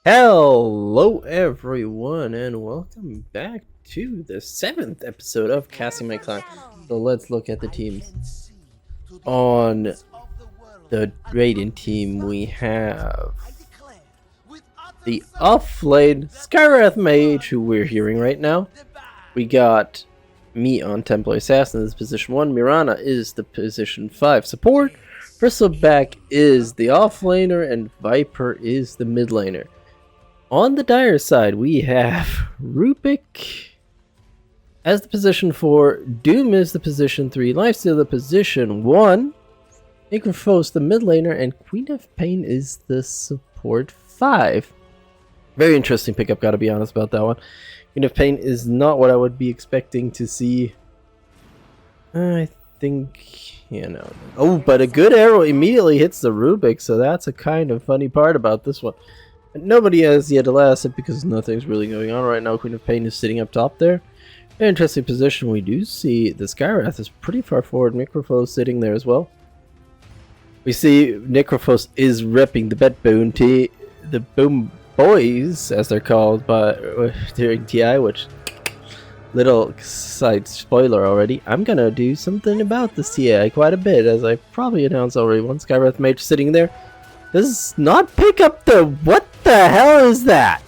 Hello everyone and welcome back to the 7th episode of Casting My Clan. So let's look at the teams. On the Radiant team we have the off-lane Skywrath Mage, who we're hearing right now. We got me on Templar Assassin is position 1, Mirana is the position 5 support, Bristleback is the offlaner, and Viper is the mid laner. On the dire side, we have Rubik as the position 4, Doom is the position 3, Lifesteal the position 1, Necrophos the mid laner, and Queen of Pain is the support 5. Very interesting pickup, gotta be honest about that one. Queen of Pain is not what I would be expecting to see. I think, Oh, but a good arrow immediately hits the Rubik, so that's a kind of funny part about this one. Nobody has yet elastic because nothing's really going on right now. Queen of Pain is sitting up top there. Very interesting position. We do see the Skywrath is pretty far forward. Necrophos sitting there as well. We see Necrophos is ripping the bet bounty, the boom boys as they're called during TI, which little side spoiler already. I'm gonna do something about this TI quite a bit, as I probably announced already. One Skywrath Mage sitting there. Does not pick up the... What the hell is that?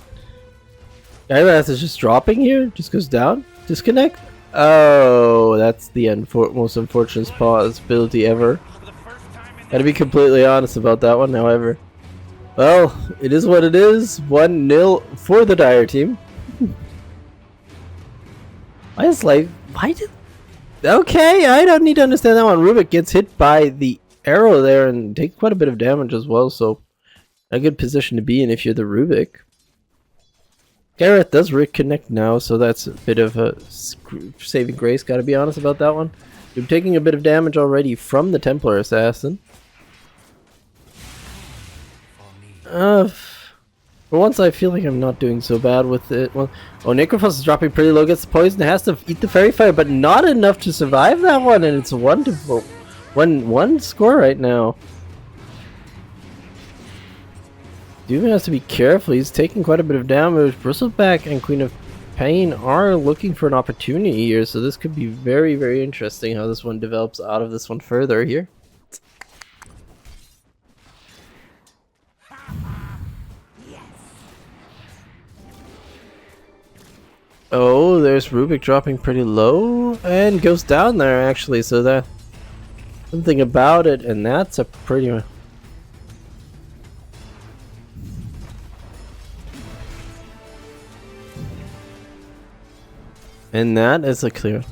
Skywrath is just dropping here? Just goes down? Disconnect? Oh, that's the most unfortunate possibility ever. Gotta be completely honest about that one, however. Well, it is what it is. 1-0 for the Dire team. Why did... Okay, I don't need to understand that one. Rubik gets hit by the arrow there and takes quite a bit of damage as well, so a good position to be in if you're the Rubik. Gareth does reconnect now, so that's a bit of a saving grace, gotta be honest about that one. You're taking a bit of damage already from the Templar Assassin. For once I feel like I'm not doing so bad with it. Well, oh, Necrophos is dropping pretty low, gets the poison, has to eat the Fairy Fire, but not enough to survive that one, and it's wonderful. 1-1 score right now. Doom has to be careful. He's taking quite a bit of damage. Bristleback and Queen of Pain are looking for an opportunity here, so this could be very, very interesting how this one develops out of this one further here. Oh, there's Rubik dropping pretty low and goes down there actually, so that something about it, and that's a pretty... And that is a clear.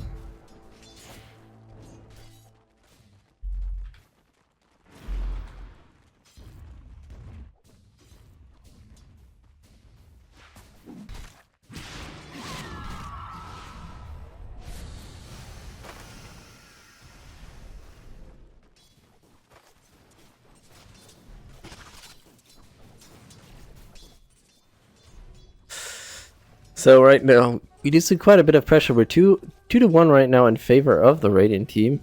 So right now, we do see quite a bit of pressure. We're 2-1 right now in favor of the Radiant team.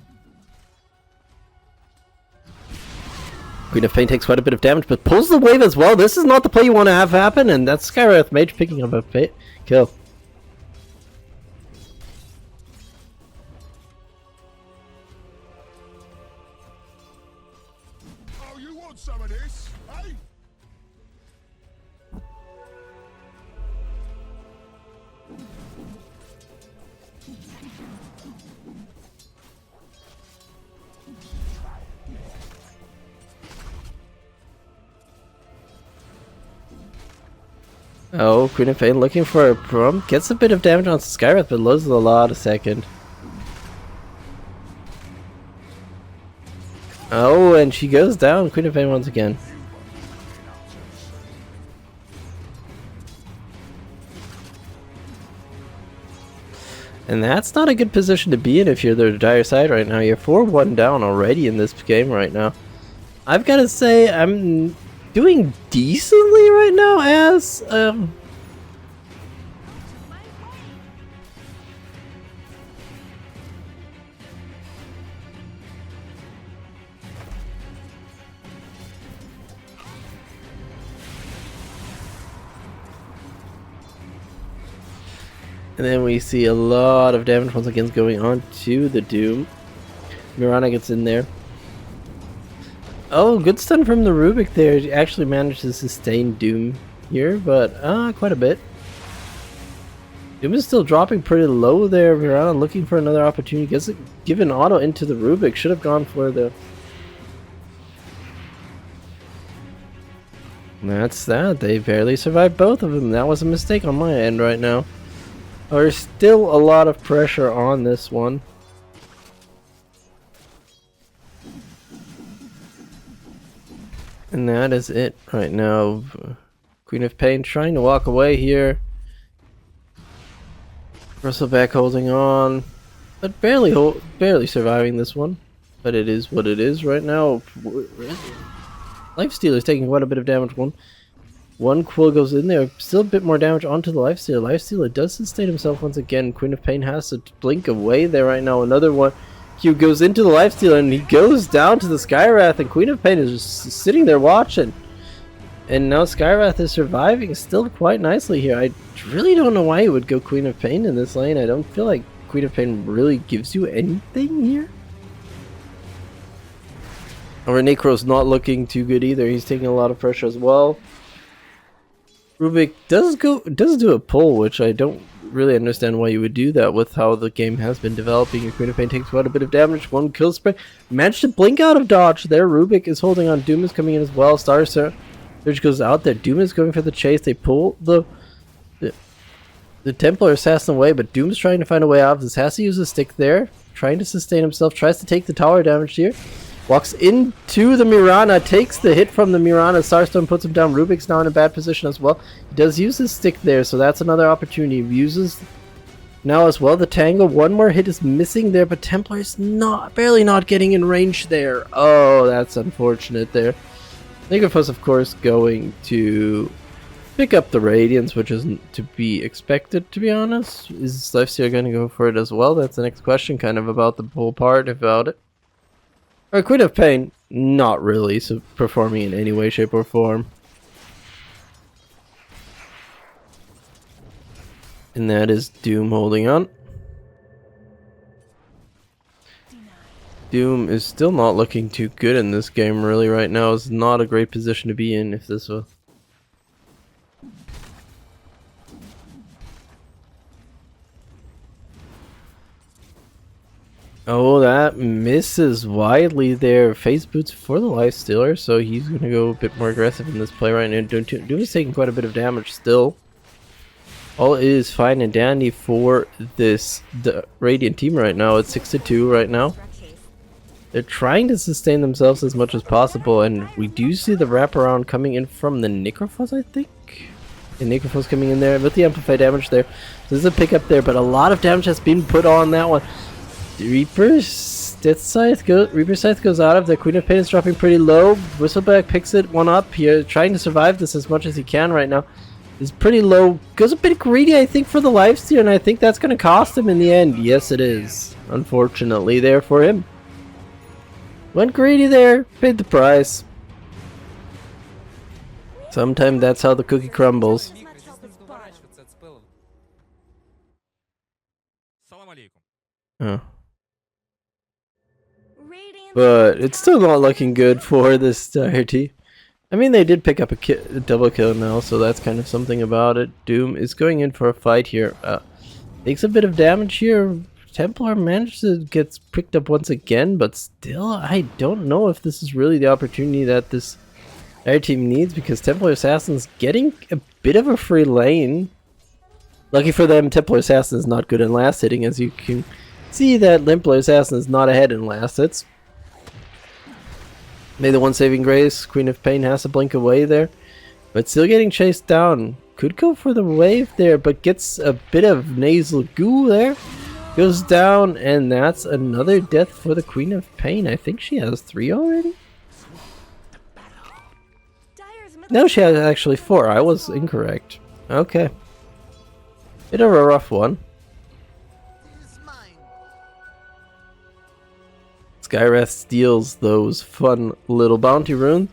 Queen of Pain takes quite a bit of damage, but pulls the wave as well. This is not the play you want to have happen, and that's Skywrath Mage picking up a kill. Oh, you want some of this, eh? Oh, Queen of Pain looking for a prompt. Gets a bit of damage on Skywrath, but loses a lot a second. Oh, and she goes down. Queen of Pain once again. And that's not a good position to be in if you're the Dire side right now. You're 4-1 down already in this game right now. I've got to say, I'm doing decently right now as And then we see a lot of damage once again going on to the Doom. Mirana gets in there. Oh, good stun from the Rubik there. He actually managed to sustain Doom here, but quite a bit. Doom is still dropping pretty low there. Mirana looking for another opportunity. Gets it given auto into the Rubik. Should have gone for the... That's that. They barely survived both of them. That was a mistake on my end right now. There's still a lot of pressure on this one. And that is it right now. Queen of Pain trying to walk away here. Bristleback holding on, but barely surviving this one. But it is what it is right now. Lifestealer is taking quite a bit of damage. One Quill goes in there, still a bit more damage onto the Lifestealer. Lifestealer does sustain himself once again. Queen of Pain has to blink away there right now. Another one. He goes into the Lifestealer and he goes down to the Skywrath, and Queen of Pain is just sitting there watching. And now Skywrath is surviving still quite nicely here. I really don't know why he would go Queen of Pain in this lane. I don't feel like Queen of Pain really gives you anything here. Or Necro's not looking too good either. He's taking a lot of pressure as well. Rubik does do a pull, which I don't really understand why you would do that with how the game has been developing. Your Queen of Pain takes quite a bit of damage. One kill spray. Managed to blink out of dodge there. Rubik is holding on. Doom is coming in as well. Star Surge goes out there. Doom is going for the chase. They pull the Templar Assassin away, but Doom's trying to find a way out of this. Has to use a stick there. Trying to sustain himself. Tries to take the tower damage here. Walks into the Mirana. Takes the hit from the Mirana. Starstone puts him down. Rubik's now in a bad position as well. He does use his stick there, so that's another opportunity. He uses now as well the Tango. One more hit is missing there, but Templar is barely not getting in range there. Oh, that's unfortunate there. Vengeful, of course, going to pick up the Radiance, which isn't to be expected, to be honest. Is Lifestealer going to go for it as well? That's the next question, kind of about the whole part about it. Alright, Queen of Pain, not really so performing in any way, shape, or form. And that is Doom holding on. Doom is still not looking too good in this game really right now. It's not a great position to be in if this was... Oh, that misses widely there. Face boots for the Lifestealer, so he's going to go a bit more aggressive in this play right now. Doom is taking quite a bit of damage still. All is fine and dandy for the Radiant team right now. It's 6-2 right now. They're trying to sustain themselves as much as possible, and we do see the wraparound coming in from the Necrophos, I think. And Necrophos coming in there with the amplified damage there. So there's a pickup there, but a lot of damage has been put on that one. Reaper Scythe goes out of the Queen of Pain is dropping pretty low. Whistleback picks it one up here, trying to survive this as much as he can right now. Is pretty low. Goes a bit greedy, I think, for the Lifesteal, and I think that's going to cost him in the end. Yes, it is. Unfortunately, there for him. Went greedy there, paid the price. Sometimes that's how the cookie crumbles. Oh. But it's still not looking good for this entire team. I mean, they did pick up a double kill now, so that's kind of something about it. Doom is going in for a fight here. Takes a bit of damage here. Templar managed to get picked up once again, but still, I don't know if this is really the opportunity that this entire team needs, because Templar Assassin's getting a bit of a free lane. Lucky for them, Templar Assassin is not good in last hitting, as you can see that Templar Assassin is not ahead in last hits. May the one saving grace. Queen of Pain has to blink away there, but still getting chased down. Could go for the wave there, but gets a bit of nasal goo there. Goes down, and that's another death for the Queen of Pain. I think she has 3 already. No, she has actually 4. I was incorrect. Okay. Bit of a rough one. Skywrath steals those fun little bounty runes.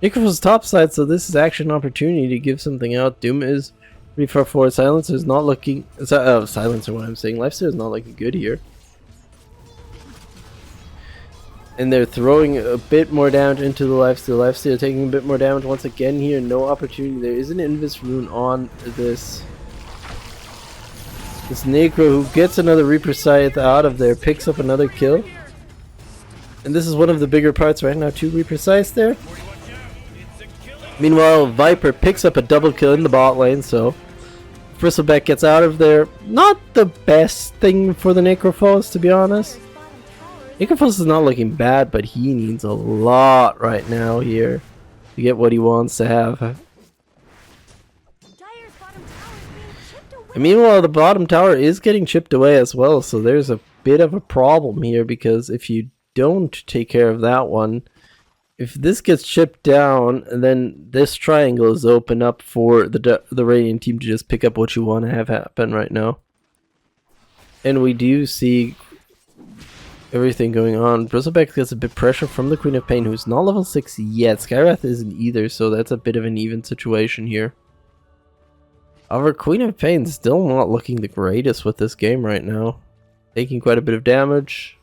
Necrophos topside, so this is actually an opportunity to give something out. Doom is 3-4-4. Silencer is not looking. Silencer, what I'm saying. Lifesteal is not looking good here. And they're throwing a bit more damage into the lifesteal. Lifesteal taking a bit more damage once again here. No opportunity. There is an Invis rune on this. This Necro, who gets another Reaper Scythe out of there, picks up another kill. And this is one of the bigger parts right now. 2 Reaper Scythes there. Meanwhile, Viper picks up a double kill in the bot lane, so Bristleback gets out of there. Not the best thing for the Necrophos, to be honest. Necrophos is not looking bad, but he needs a lot right now here to get what he wants to have. And meanwhile, the bottom tower is getting chipped away as well, so there's a bit of a problem here, because if you don't take care of that one, if this gets chipped down, then this triangle is open up for the Radiant team to just pick up what you want to have happen right now. And we do see everything going on. Bristleback gets a bit pressure from the Queen of Pain, who's not level 6 yet. Skywrath isn't either, so that's a bit of an even situation here. Our Queen of Pain still not looking the greatest with this game right now. Taking quite a bit of damage.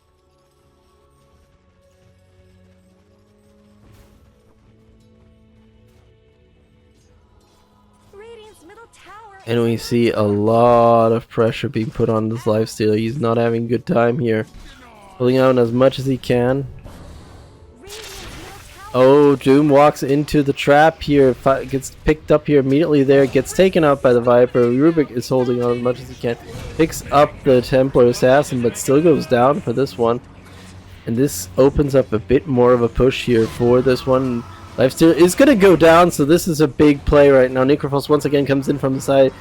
And we see a lot of pressure being put on this lifesteal. He's not having a good time here. Pulling out as much as he can. Oh, Doom walks into the trap here. Gets picked up here immediately there. Gets taken out by the Viper. Rubik is holding on as much as he can. Picks up the Templar Assassin, but still goes down for this one. And this opens up a bit more of a push here for this one. Lifesteal is going to go down, so this is a big play right now. Necrophos once again comes in from the side.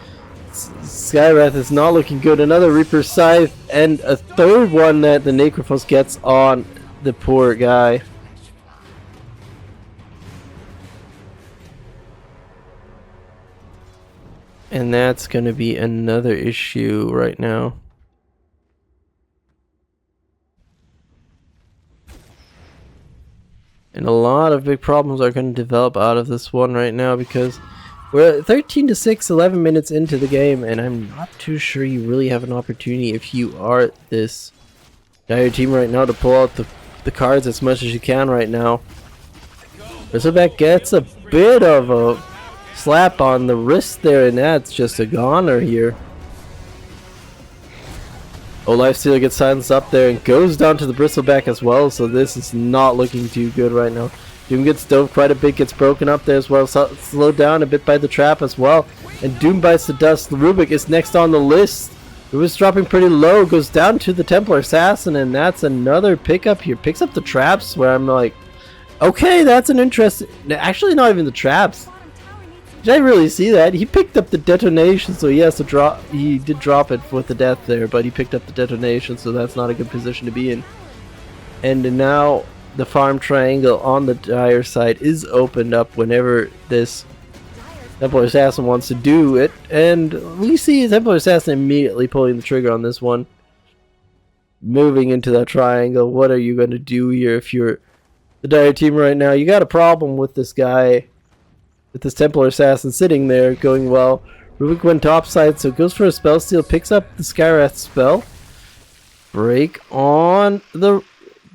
Skywrath is not looking good. Another Reaper Scythe, and a third one that the Necrophos gets on the poor guy. And that's going to be another issue right now. And a lot of big problems are going to develop out of this one right now, because we're 13 to 6, 11 minutes into the game, and I'm not too sure you really have an opportunity if you are this Dire team right now to pull out the cards as much as you can right now. Bristleback gets a bit of a slap on the wrist there, and that's just a goner here. Oh, Lifesteal gets silenced up there and goes down to the Bristleback as well, so this is not looking too good right now. Doom gets dove quite a bit, gets broken up there as well, slowed down a bit by the trap as well, and Doom bites the dust. Rubik is next on the list. It was dropping pretty low, goes down to the Templar Assassin, and that's another pickup here. Picks up the traps, where I'm like, okay, that's an interesting... Actually, not even the traps. Did I really see that? He picked up the detonation, so he has to drop. He did drop it with the death there, but he picked up the detonation, so that's not a good position to be in. And now the farm triangle on the Dire side is opened up whenever this Templar Assassin wants to do it, and we see Templar Assassin immediately pulling the trigger on this one, moving into that triangle. What are you going to do here if you're the Dire team right now? You got a problem with this guy. With this Templar Assassin sitting there going well. Rubik went topside, so goes for a spell steal, picks up the Skywrath spell. Break on the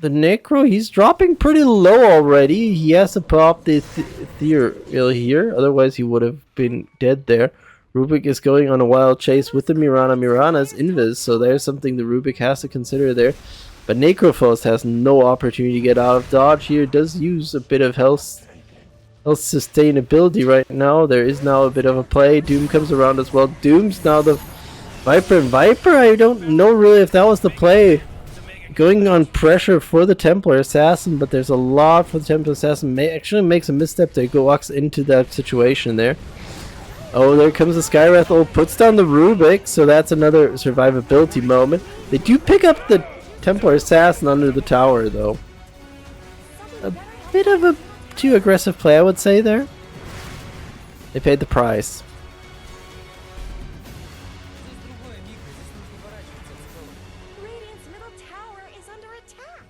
Necro. He's dropping pretty low already. He has to pop the Ethereal here, otherwise he would have been dead there. Rubik is going on a wild chase with the Mirana. Mirana's invis, so there's something the Rubik has to consider there. But Necrophos has no opportunity to get out of dodge here. Does use a bit of health sustainability right now. There is now a bit of a play. Doom comes around as well. Doom's now the Viper, and Viper, I don't know really if that was the play. Going on pressure for the Templar Assassin, but there's a lot for the Templar Assassin. Actually makes a misstep there. Walks into that situation there. Oh, there comes the Skywrath. Oh, puts down the Rubik, so that's another survivability moment. They do pick up the Templar Assassin under the tower, though. A bit of a too aggressive play, I would say there. They paid the price. Radiant's middle tower is under attack.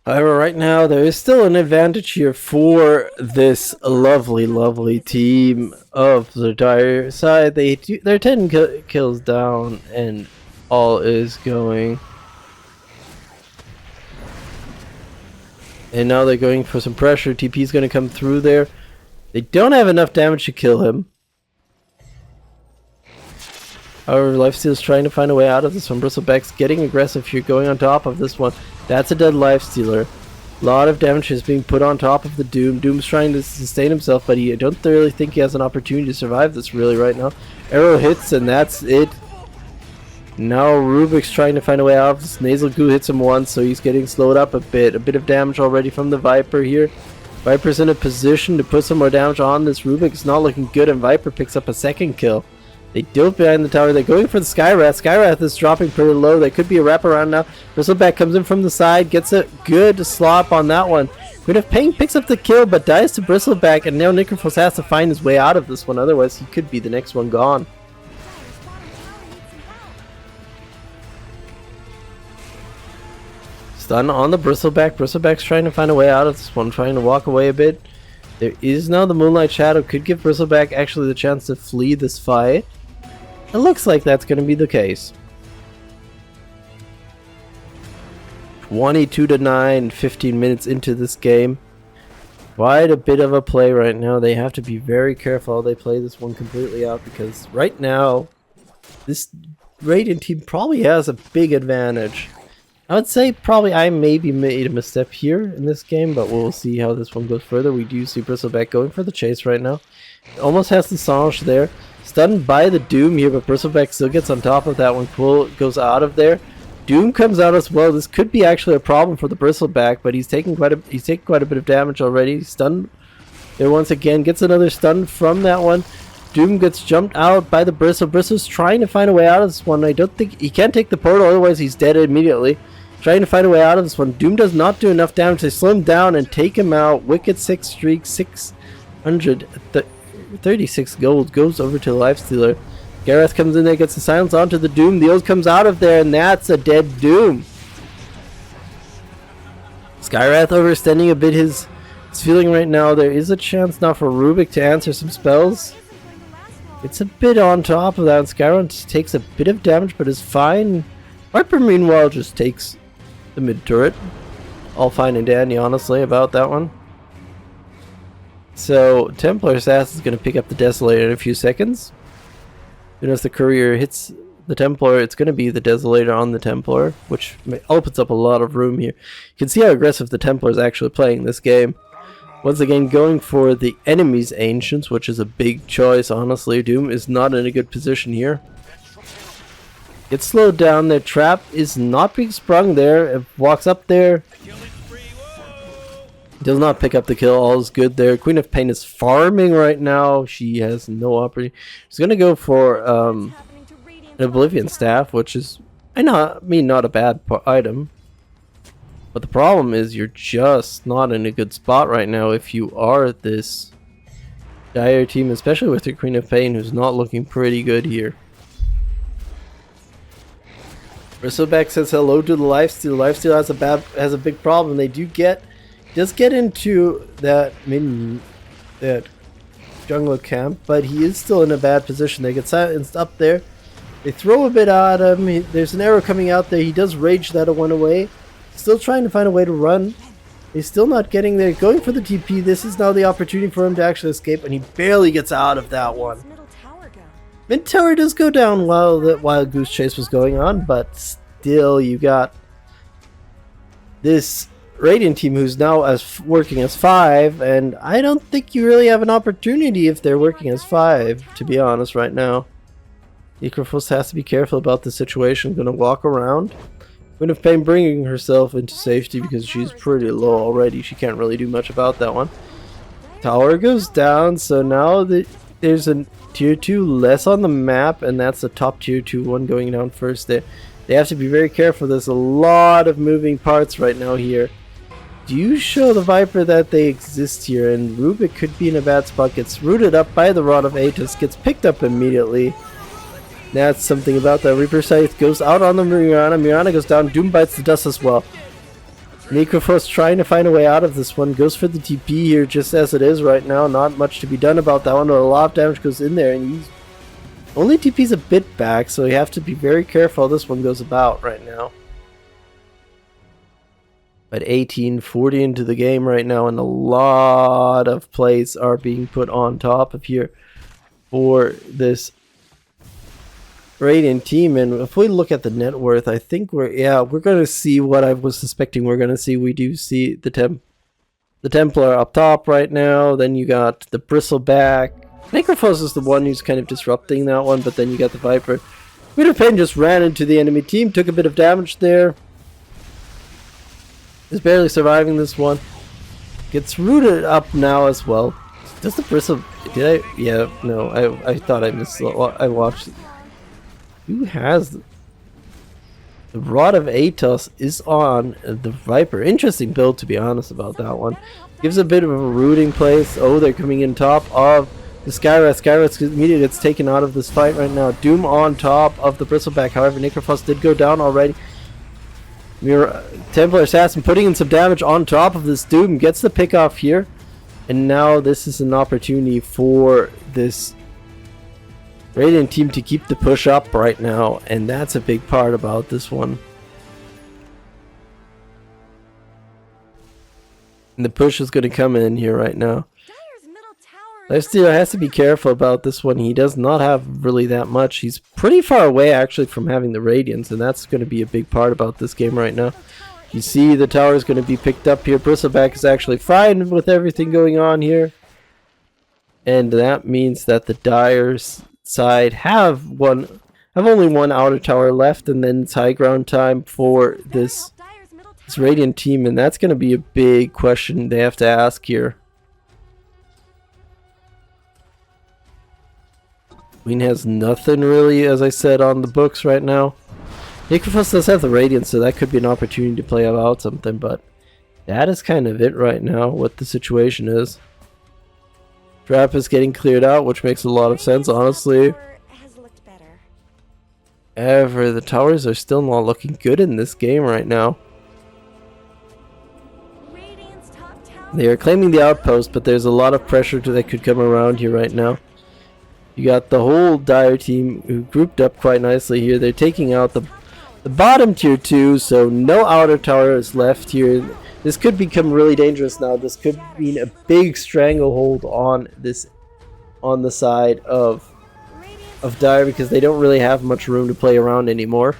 However, right now there is still an advantage here for this lovely team of the Dire side. They're 10 kills down and all is going. And now they're going for some pressure. TP's going to come through there. They don't have enough damage to kill him. However, Lifesteal's trying to find a way out of this one. Bristleback's getting aggressive here, going on top of this one. That's a dead Lifestealer. A lot of damage is being put on top of the Doom. Doom's trying to sustain himself, but I don't really think he has an opportunity to survive this really right now. Arrow hits, and that's it. Now Rubik's trying to find a way out of this. Nasal Goo hits him once, so he's getting slowed up a bit. A bit of damage already from the Viper here. Viper's in a position to put some more damage on this. Rubik is not looking good, and Viper picks up a second kill. They dove behind the tower. They're going for the Skywrath. Skywrath is dropping pretty low. There could be a wraparound now. Bristleback comes in from the side, gets a good slop on that one. Queen of Pain picks up the kill, but dies to Bristleback, and now Necrophos has to find his way out of this one. Otherwise, he could be the next one gone. Stun on the Bristleback. Bristleback's trying to find a way out of this one, trying to walk away a bit. There is now the Moonlight Shadow. Could give Bristleback actually the chance to flee this fight. It looks like that's going to be the case. 22-9, 15 minutes into this game. Quite a bit of a play right now. They have to be very careful how they play this one completely out, because right now this Radiant team probably has a big advantage. I would say probably I maybe made a misstep here in this game, but we'll see how this one goes further. We do see Bristleback going for the chase right now. Almost has the Sange there. Stunned by the Doom here, but Bristleback still gets on top of that one. Quill goes out of there. Doom comes out as well. This could be actually a problem for the Bristleback, but he's taking quite a bit of damage already. He's stunned there once again. Gets another stun from that one. Doom gets jumped out by the Bristle. Bristle's trying to find a way out of this one. I don't think he can't take the portal, otherwise he's dead immediately. Trying to find a way out of this one. Doom does not do enough damage. They slow him down and take him out. Wicked 6 streak, 636 gold goes over to the Lifestealer. Gareth comes in there, gets the silence onto the Doom. The ult comes out of there, and that's a dead Doom. Skywrath overextending a bit his feeling right now. There is a chance now for Rubik to answer some spells. It's a bit on top of that. Skywrath takes a bit of damage, but is fine. Viper, meanwhile, just takes the mid turret. All fine and dandy, honestly, about that one. So, Templar Assassin is going to pick up the Desolator in a few seconds. As soon as the courier hits the Templar, it's going to be the Desolator on the Templar, which opens up a lot of room here. You can see how aggressive the Templar is actually playing this game. Once again, going for the enemy's Ancients, which is a big choice, honestly. Doom is not in a good position here. Gets slowed down. Their trap is not being sprung there. It walks up there. Does not pick up the kill. All is good there. Queen of Pain is farming right now. She has no opportunity. She's going to go for an Oblivion Staff, which is, not a bad item. But the problem is you're just not in a good spot right now if you are this Dire team, especially with your Queen of Pain, who's not looking pretty good here. Bristleback says hello to the Lifesteal. Lifesteal has a big problem. They does get into that jungle camp, but he is still in a bad position. They get silenced up there. They throw a bit at him. There's an arrow coming out there. He does rage that one away. Still trying to find a way to run. He's still not getting there. Going for the TP. This is now the opportunity for him to actually escape, and he barely gets out of that one. Mid tower does go down while the Wild Goose Chase was going on, but still you got this Radiant team who's now working as 5, and I don't think you really have an opportunity if they're working as 5, to be honest, right now. Necrophos has to be careful about the situation. Gonna walk around. Queen of Pain bringing herself into safety because she's pretty low already. She can't really do much about that one. Tower goes down, so now there's a tier 2 less on the map, and that's the top tier 2 one going down first. They have to be very careful. There's a lot of moving parts right now here. Do you show the Viper that they exist here? And Rubik could be in a bad spot. Gets rooted up by the Rod of Atus. Gets picked up immediately. That's something about that. Reaper Scythe goes out on the Mirana. Mirana goes down. Doom bites the dust as well. Necrophos trying to find a way out of this one. Goes for the TP here just as it is right now. Not much to be done about that one. A lot of damage goes in there, and he's only TP's a bit back, so you have to be very careful how this one goes about right now. But 18:40 into the game right now, and a lot of plays are being put on top of here for this Radiant team. And if we look at the net worth, I think we're going to see what I was suspecting we're going to see. We do see the Templar up top right now. Then you got the Bristleback. Necrophos is the one who's kind of disrupting that one, but then you got the Viper. Pain just ran into the enemy team, took a bit of damage there. Is barely surviving this one. Gets rooted up now as well. Does the Bristle... Did I... Yeah, no, I thought I missed... I watched... Who has... The Rod of Atos is on the Viper. Interesting build, to be honest, about that one. Gives a bit of a rooting place. Oh, they're coming in top of the Skywrath. Skywrath immediately gets taken out of this fight right now. Doom on top of the Bristleback. However, Necrophos did go down already. Templar Assassin putting in some damage on top of this Doom. Gets the pick off here. And now this is an opportunity for this Radiant team to keep the push up right now, and that's a big part about this one. And the push is going to come in here right now. Lifestealer has to be careful about this one. He does not have really that much. He's pretty far away actually from having the Radiance, and that's going to be a big part about this game right now. You see the tower is going to be picked up here. Bristleback is actually fine with everything going on here. And that means that the Dire's side have only one outer tower left, and then it's high ground time for this Radiant team, and that's going to be a big question they have to ask here. Queen has nothing really, as I said, on the books right now. Necrophos does have the Radiance, so that could be an opportunity to play out something, but that is kind of it right now, what the situation is. Trap is getting cleared out, which makes a lot of sense, honestly. However, the towers are still not looking good in this game right now. They are claiming the outpost, but there's a lot of pressure that could come around here right now. You got the whole Dire team who grouped up quite nicely here. They're taking out the bottom tier 2, so no outer tower is left here. This could become really dangerous now. This could mean a big stranglehold on the side of Dire, because they don't really have much room to play around anymore.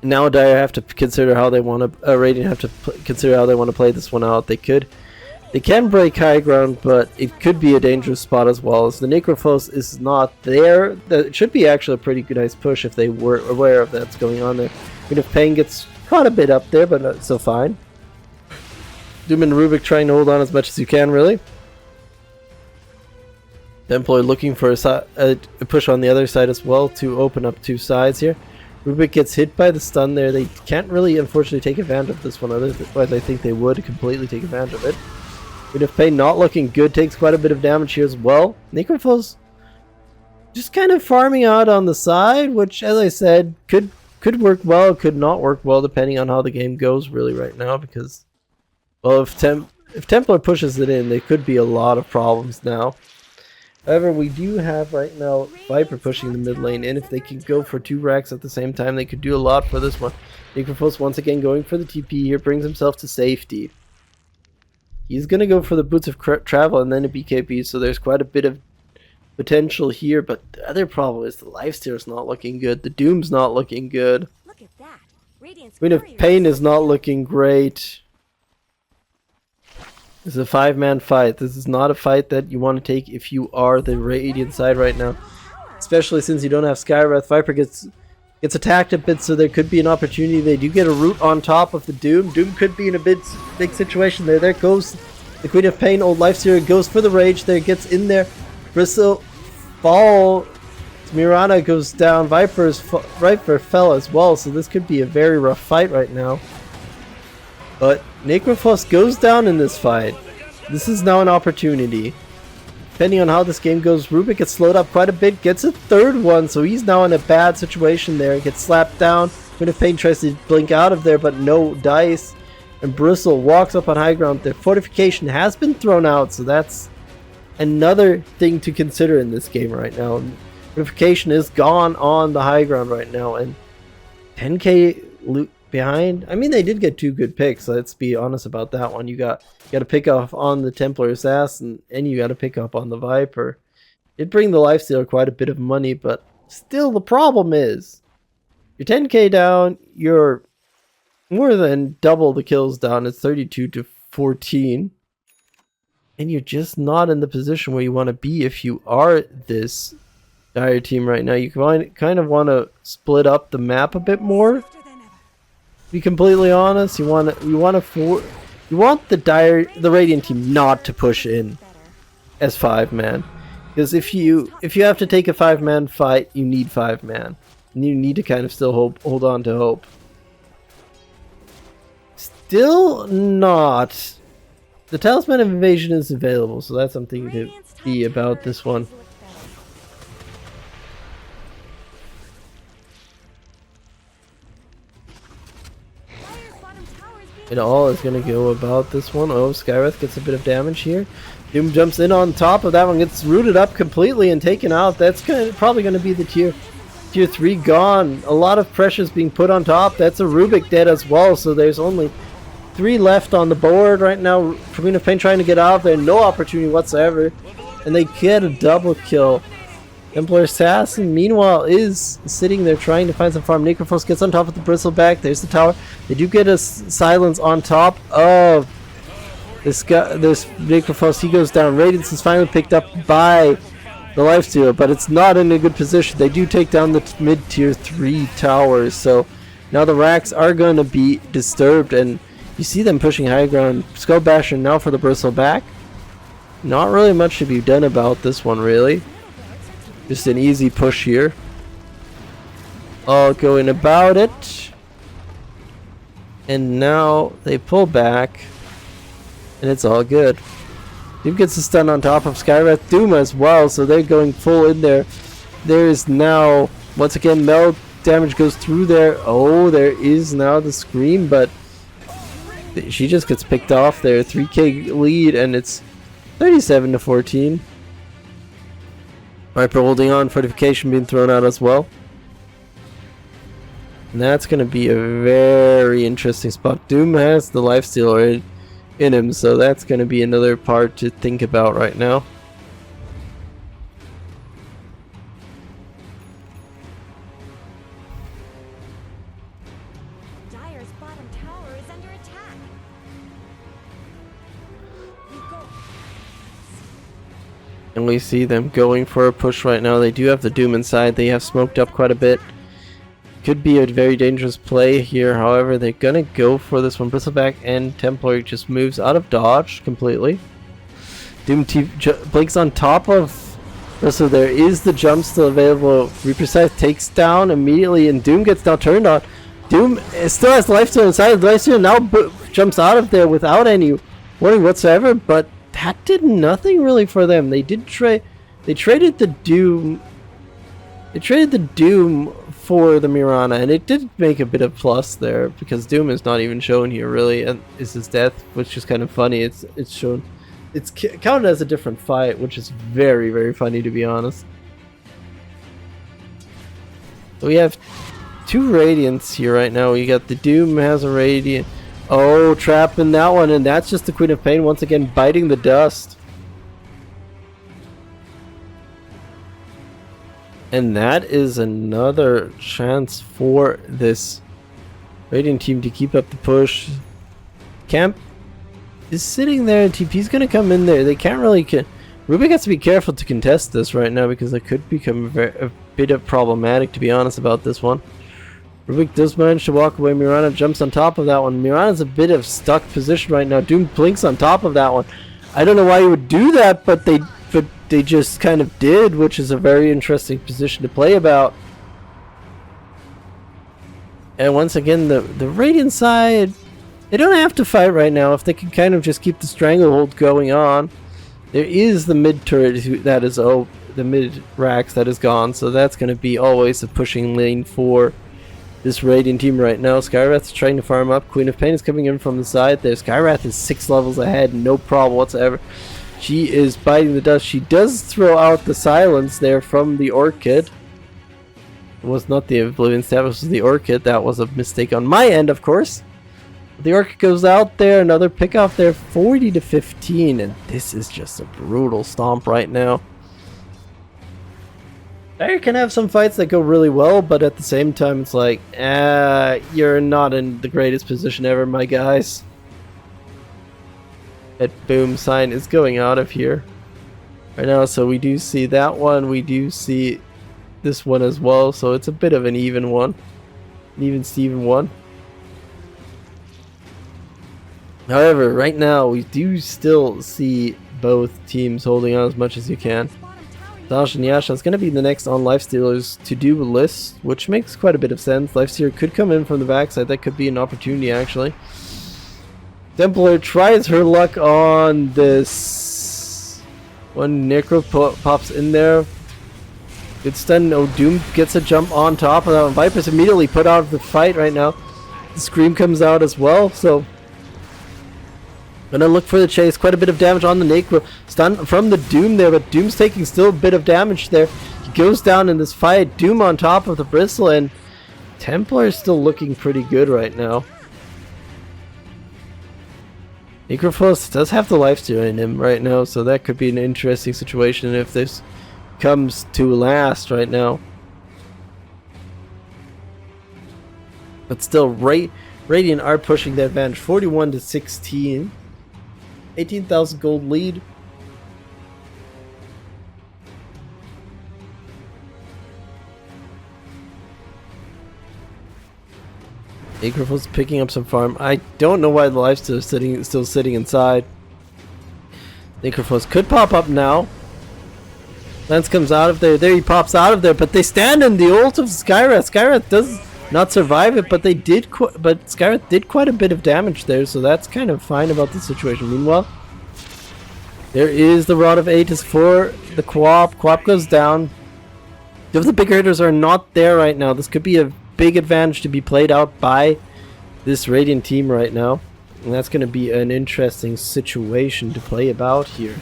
Now Dire have to consider how they want to Radiant have to consider how they want to play this one out. They can break high ground, but it could be a dangerous spot as well. As the Necrophos is not there, it should be actually a pretty good nice push if they were aware of that's going on there. Even if Pain gets caught a bit up there, but not so fine. Doom and Rubik trying to hold on as much as you can, really. Templar looking for a push on the other side as well to open up two sides here. Rubik gets hit by the stun there. They can't really, unfortunately, take advantage of this one. Otherwise, I think they would completely take advantage of it. But if Pain not looking good, takes quite a bit of damage here as well. Necrophos just kind of farming out on the side, which, as I said, could work well, could not work well, depending on how the game goes really right now. Because, well, if Templar pushes it in, there could be a lot of problems now. However, we do have right now Viper pushing the mid lane, and if they can go for 2 racks at the same time, they could do a lot for this one. Necrophos once again going for the TP here, brings himself to safety. He's going to go for the Boots of Travel and then a BKB, so there's quite a bit of potential here, but the other problem is the Lifesteal is not looking good, the Doom's not looking good. Look at that. Queen of Pain is not looking great. This is a 5-man fight. This is not a fight that you want to take if you are the Radiant side right now. Especially since you don't have Skywrath. Viper gets attacked a bit, so there could be an opportunity. They do get a root on top of the Doom. Doom could be in a big situation there. There goes the Queen of Pain. Old Lifestealer goes for the Rage there. Gets in there. Bristle fall. Mirana goes down. Viper fell as well, so this could be a very rough fight right now. But Necrophos goes down in this fight. This is now an opportunity. Depending on how this game goes, Rubik gets slowed up quite a bit, gets a third one, so he's now in a bad situation there. Gets slapped down. Queen of Pain tries to blink out of there, but no dice. And Bristle walks up on high ground. The fortification has been thrown out, so that's another thing to consider in this game right now. Fortification is gone on the high ground right now, and 10k loot behind. I mean, they did get 2 good picks. Let's be honest about that one. You got to pick off on the Templar Assassin, and you got to pick up on the Viper. It bring the Lifestealer quite a bit of money, but still, the problem is you're 10k down. You're more than double the kills down. It's 32 to 14. And you're just not in the position where you want to be if you are this dire team right now. You kind of want to split up the map a bit more. To be completely honest, you want the Radiant team not to push in as 5-man. Because if you have to take a 5-man fight, you need 5-man. And you need to kind of still hold on to hope. Still not. The Talisman of Invasion is available, so that's something to be about this one. It all is going to go about this one. Oh, Skywrath gets a bit of damage here. Doom jumps in on top of that one, gets rooted up completely and taken out. That's probably going to be the tier 3 gone. A lot of pressure is being put on top. That's a Rubik dead as well, so there's only 3 left on the board right now. Queen of Pain trying to get out there, no opportunity whatsoever, and they get a double kill. Templar Assassin, meanwhile, is sitting there trying to find some farm. Necrophos gets on top of the Bristleback. There's the tower. They do get a silence on top of this guy. This Necrophos, he goes down. Radiance is finally picked up by the Lifestealer, but it's not in a good position. They do take down the mid-tier 3 towers, so now the racks are going to be disturbed, and you see them pushing high ground. Skull Basher now for the Bristleback. Not really much to be done about this one, really. Just an easy push here. All going about it. And now they pull back. And it's all good. Doom gets a stun on top of Skywrath. Doom as well, so they're going full in there. There is now, once again, meld damage goes through there. Oh, there is now the Scream, but she just gets picked off there. 3k lead, and it's 37 to 14. Viper holding on, fortification being thrown out as well. And that's going to be a very interesting spot. Doom has the Lifestealer in him, so that's going to be another part to think about right now. Dire's bottom tower is under attack. And we see them going for a push right now. They do have the Doom inside. They have smoked up quite a bit. Could be a very dangerous play here. However, they're gonna go for this one. Bristleback and Templar just moves out of dodge completely. Doom blinks on top of Bristle. There is the jump still available. Reaper Scythe takes down immediately, and Doom gets now turned on. Doom still has Lifestealer inside. The Lifestealer now jumps out of there without any warning whatsoever, but that did nothing really for them. They did they traded the Doom. They traded the Doom for the Mirana, and it did make a bit of plus there because Doom is not even shown here really, and is his death, which is kind of funny. It's shown, it's counted as a different fight, which is very, very funny, to be honest. So we have 2 Radiants here right now. We got the Doom has a Radiant. Oh, trapping that one, and that's just the Queen of Pain once again biting the dust. And that is another chance for this Radiant team to keep up the push. Camp is sitting there, and TP's going to come in there. They can't really... Rubik has to be careful to contest this right now because it could become a bit of problematic, to be honest, about this one. Rubik does manage to walk away. Mirana jumps on top of that one. Mirana's a bit of stuck position right now. Doom blinks on top of that one. I don't know why you would do that, but they just kind of did, which is a very interesting position to play about. And once again, the Radiant side, they don't have to fight right now if they can kind of just keep the stranglehold going on. There is the mid turret that is the mid racks that is gone, so that's going to be always a pushing lane for this Radiant team right now. Skywrath's trying to farm up. Queen of Pain is coming in from the side there. Skywrath is 6 levels ahead, no problem whatsoever. She is biting the dust. She does throw out the silence there from the Orchid. It was not the Oblivion Staff, it was the Orchid. That was a mistake on my end, of course. The Orchid goes out there, another pick off there, 40 to 15, and this is just a brutal stomp right now. There can have some fights that go really well, but at the same time it's like, you're not in the greatest position ever, my guys. That boom sign is going out of here right now, so we do see that one, we do see this one as well, so it's a bit of an even one, an even Steven one. However, right now we do still see both teams holding on as much as you can. Dash and Yasha is going to be the next on Lifestealers to do a list, which makes quite a bit of sense. Lifestealer could come in from the backside, that could be an opportunity actually. Templar tries her luck on this one. Necro pops in there. Good stun. Oh, Doom gets a jump on top of that one. Viper's immediately put out of the fight right now. The Scream comes out as well, so gonna look for the chase. Quite a bit of damage on the Necro. Stun from the Doom there, but Doom's taking still a bit of damage there. He goes down in this fight. Doom on top of the Bristle, and Templar is still looking pretty good right now. Necrophos does have the lifesteal in him right now, so that could be an interesting situation if this comes to last right now. But still, Radiant are pushing the advantage, 41 to 16. 18,000 gold lead. Necrophos picking up some farm. I don't know why the lifesteal is still sitting inside. Necrophos could pop up now. Lance comes out of there. There he pops out of there, but they stand in the ult of Skywrath. Skywrath does not survive it, but Skywrath did quite a bit of damage there, so that's kind of fine about the situation. Meanwhile, there is the Rod of Aegis for the Quap. Quap goes down. If the bigger hitters are not there right now, this could be a big advantage to be played out by this Radiant team right now, and that's going to be an interesting situation to play about here.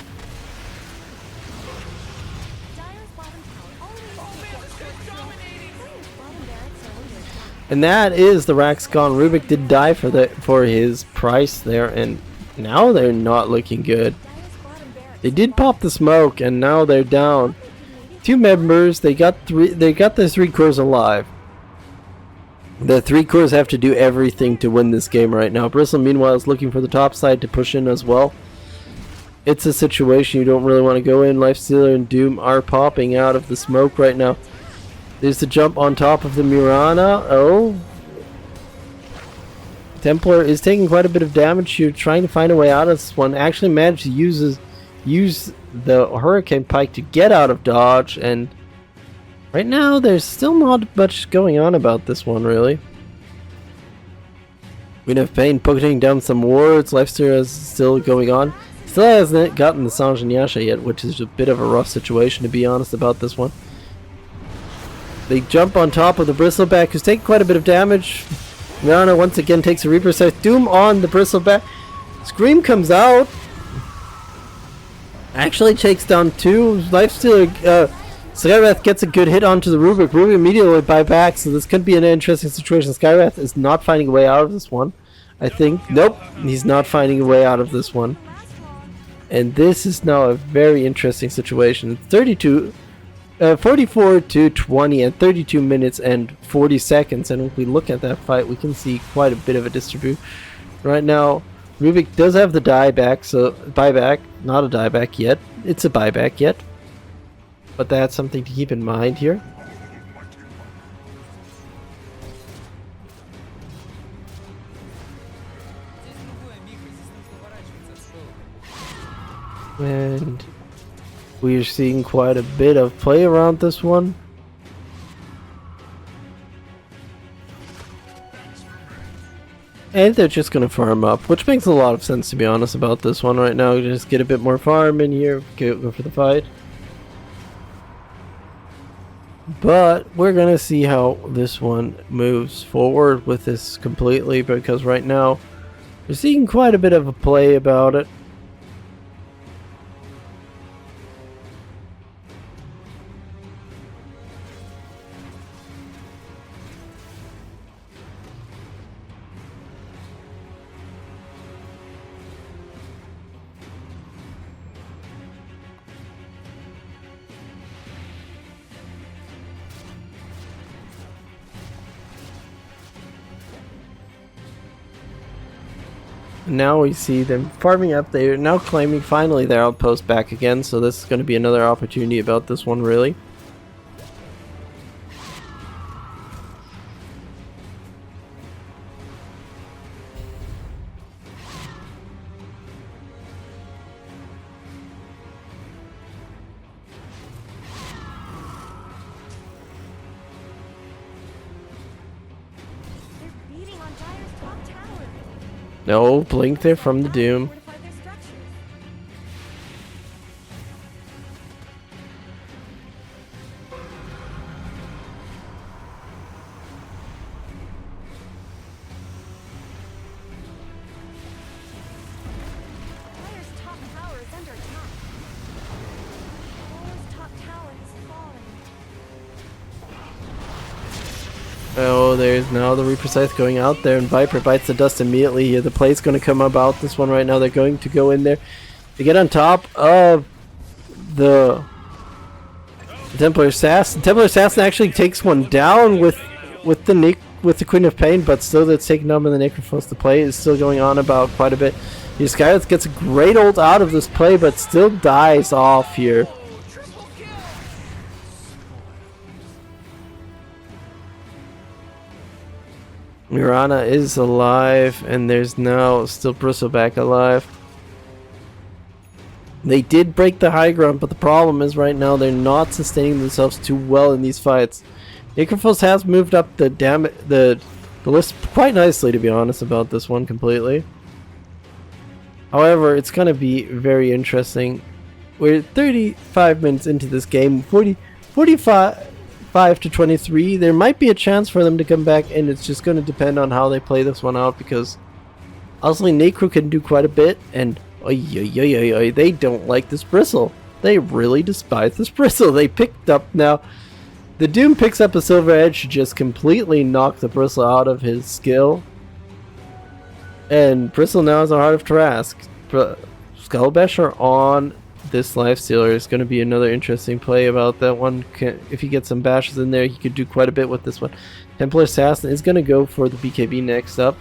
And that is the Rax gone. Rubik did die for his price there, and now they're not looking good. They did pop the smoke, and now they're down 2 members. They got the 3 cores alive. The 3 cores have to do everything to win this game right now. Bristle, meanwhile, is looking for the top side to push in as well. It's a situation you don't really want to go in. Lifestealer and Doom are popping out of the smoke right now. There's the jump on top of the Mirana. Oh. Templar is taking quite a bit of damage here, trying to find a way out of this one. Actually managed to use the Hurricane Pike to get out of dodge, and right now there's still not much going on about this one, really. Queen of Pain putting down some wards. Lifestealer is still going on. Still hasn't gotten the Sange and Yasha yet, which is a bit of a rough situation, to be honest, about this one. They jump on top of the Bristleback, who's taking quite a bit of damage. Mirana once again takes a Reaper Sight. Doom on the Bristleback. Scream comes out. Actually takes down 2. Lifestealer, Skywrath gets a good hit onto the Rubik. Rubik immediately buy back, so this could be an interesting situation. Skywrath is not finding a way out of this one, I think. Nope, he's not finding a way out of this one. And this is now a very interesting situation. 44 to 20 and 32 minutes and 40 seconds, and if we look at that fight, we can see quite a bit of a distribution. Right now, Rubik does have the dieback, so buyback, not a dieback yet. It's a buyback yet, but that's something to keep in mind here. And we are seeing quite a bit of play around this one. And they're just going to farm up, which makes a lot of sense, to be honest, about this one right now. Just get a bit more farm in here, go for the fight. But we're gonna see how this one moves forward with this completely, because right now we're seeing quite a bit of a play about it. Now we see them farming up. They're now claiming finally their outpost back again, so this is going to be another opportunity about this one, really. They're beating on Dire's top tower. No, blink there from the Doom. Fortify their structures. Dire's top tower is under attack. Dire's top tower is falling. Oh, there's now the Reaper Scythe going out there, and Viper bites the dust immediately here. The play's going to come about this one right now. They're going to go in there to get on top of the Templar Assassin. Templar Assassin actually takes one down with the Queen of Pain, but still that's taken down by the Necrophos. The play is still going on about quite a bit. Here, Skyleth gets a great ult out of this play, but still dies off here. Mirana is alive, and there's now still Bristleback alive. They did break the high ground, but the problem is right now they're not sustaining themselves too well in these fights. Necrophos has moved up the list quite nicely, to be honest, about this one completely. However, it's going to be very interesting. We're 35 minutes into this game, 45 to 23. There might be a chance for them to come back, and it's just going to depend on how they play this one out, because honestly, Necro can do quite a bit, and they don't like this Bristle. They really despise this Bristle. They picked up now. The Doom picks up a Silver Edge to just completely knock the Bristle out of his skill. And Bristle now has a Heart of Tarask. Skullbasher on this Lifestealer is going to be another interesting play about that one. If he gets some bashes in there, he could do quite a bit with this one. Templar Assassin is going to go for the BKB next up.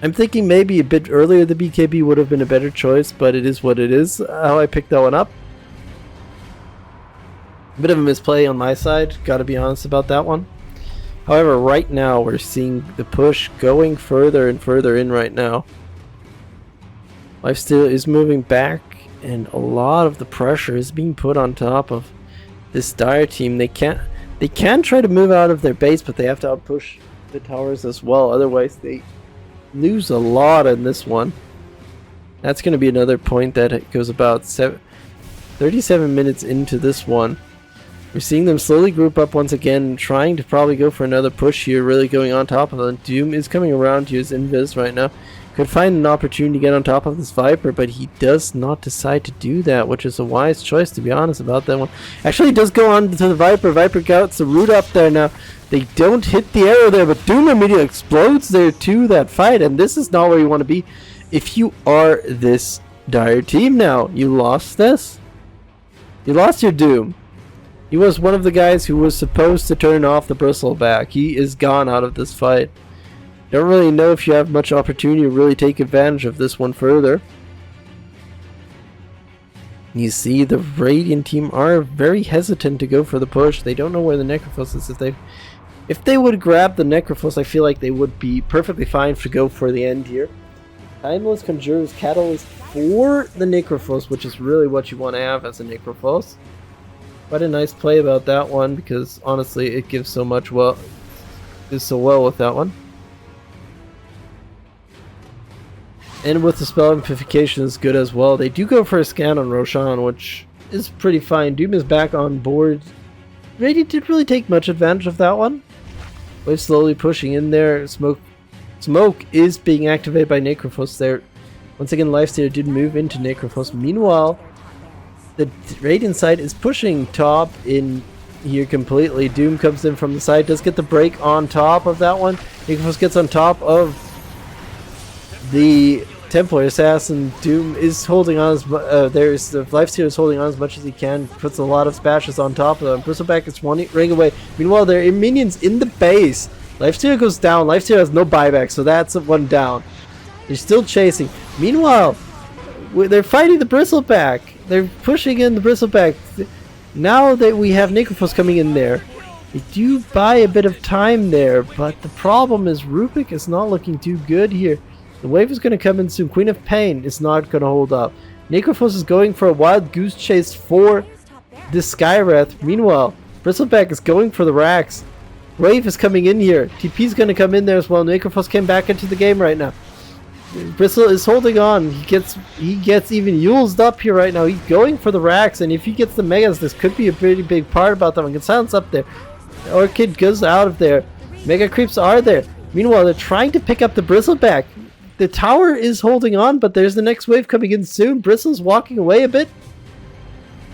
I'm thinking maybe a bit earlier the BKB would have been a better choice, but it is what it is. How I picked that one up. A bit of a misplay on my side, gotta be honest about that one. However, right now we're seeing the push going further and further in right now. Lifesteal is moving back, and a lot of the pressure is being put on top of this Dire team. They can try to move out of their base, but they have to outpush the towers as well. Otherwise, they lose a lot in this one. That's going to be another point that goes about 37 minutes into this one. We're seeing them slowly group up once again, trying to probably go for another push here, really going on top of them. Doom is coming around to use Invis right now. Could find an opportunity to get on top of this Viper, but he does not decide to do that, which is a wise choice, to be honest about that one. Actually, he does go on to the Viper. Viper gets the root up there now. They don't hit the arrow there, but Doom immediately explodes there to that fight, and this is not where you want to be if you are this Dire team now. You lost this. You lost your Doom. He was one of the guys who was supposed to turn off the Bristleback. He is gone out of this fight. Don't really know if you have much opportunity to really take advantage of this one further. You see the Radiant team are very hesitant to go for the push. They don't know where the Necrophos is. If they would grab the Necrophos, I feel like they would be perfectly fine to go for the end here. Timeless Conjures Catalyst for the Necrophos, which is really what you want to have as a Necrophos. Quite a nice play about that one, because honestly it gives so much is so well with that one. And with the spell amplification is good as well. They do go for a scan on Roshan, which is pretty fine. Doom is back on board Radiant didn't really take much advantage of that one. Wave slowly pushing in there. Smoke is being activated by Necrophos there. Once again, Lifestealer did move into Necrophos. Meanwhile, the Radiant side is pushing top in here completely. Doom comes in from the side, does get the break on top of that one. Necrophos gets on top of the Templar Assassin. Doom is holding on there's the Lifestealer is holding on as much as he can, puts a lot of spashes on top of them. Bristleback is running away. Meanwhile, there are minions in the base. Lifestealer goes down. Lifestealer has no buyback, so that's one down. They're still chasing. Meanwhile, they're fighting the Bristleback. They're pushing in the Bristleback. Now that we have Necrophos coming in there, they do buy a bit of time there, but the problem is Rubik is not looking too good here. The wave is going to come in soon. Queen of Pain is not going to hold up. Necrophos is going for a wild goose chase for the Skywrath. Meanwhile, Bristleback is going for the racks. Wave is coming in here. TP is going to come in there as well. Necrophos came back into the game right now. Bristle is holding on. He gets even Yule's up here right now. He's going for the racks, and if he gets the megas, this could be a pretty big part about that one. Get silence up there. Orchid goes out of there. Mega creeps are there. Meanwhile, they're trying to pick up the Bristleback. The tower is holding on, but there's the next wave coming in soon. Bristle's walking away a bit.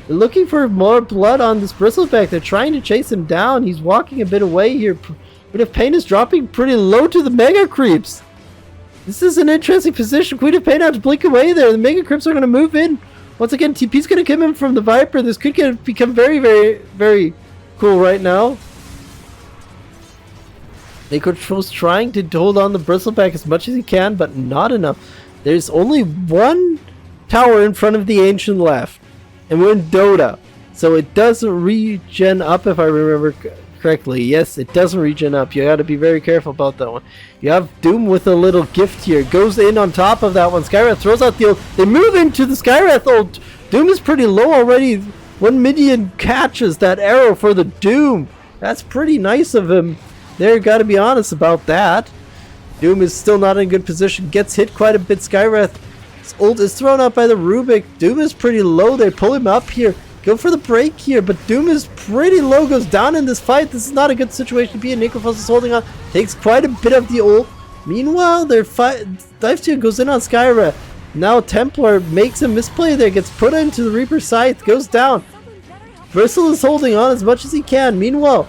They're looking for more blood on this Bristleback. They're trying to chase him down. He's walking a bit away here. Queen of Pain is dropping pretty low to the Mega Creeps. This is an interesting position. Queen of Pain out to blink away there. The Mega Creeps are going to move in. Once again, TP's going to come in from the Viper. This could become very, very, very cool right now. Necrophos trying to hold on the Bristleback as much as he can, but not enough. There's only one tower in front of the Ancient left, and we're in Dota, so it doesn't regen up if I remember correctly. Yes, it doesn't regen up. You gotta be very careful about that one. You have Doom with a little gift here. Goes in on top of that one. Skywrath throws out the ult. They move into the Skywrath ult. Doom is pretty low already. One minion catches that arrow for the Doom. That's pretty nice of him. There, gotta be honest about that. Doom is still not in a good position. Gets hit quite a bit. Skywrath's ult is thrown out by the Rubik. Doom is pretty low. They pull him up here. Go for the break here, but Doom is pretty low. Goes down in this fight. This is not a good situation to be in. Necrophos is holding on. Takes quite a bit of the ult. Meanwhile, their Lifestealer goes in on Skywrath. Now Templar makes a misplay there. Gets put into the Reaper Scythe. Goes down. Bristle is holding on as much as he can. Meanwhile,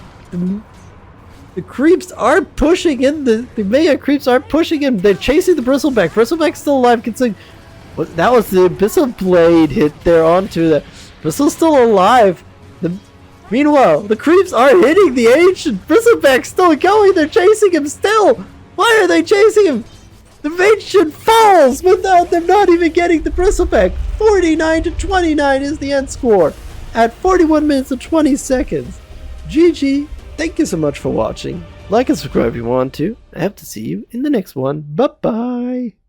the creeps are pushing in. The Mega Creeps are pushing in. They're chasing the Bristleback. Bristleback's still alive. That was the Abyssal Blade hit there onto the... Bristle's still alive. Meanwhile, the creeps are hitting the Ancient. Bristleback's still going. They're chasing him still. Why are they chasing him? The Ancient falls without them not even getting the Bristleback. 49-29 is the end score at 41 minutes and 20 seconds. GG. Thank you so much for watching. Like and subscribe if you want to. I hope to see you in the next one. Bye-bye.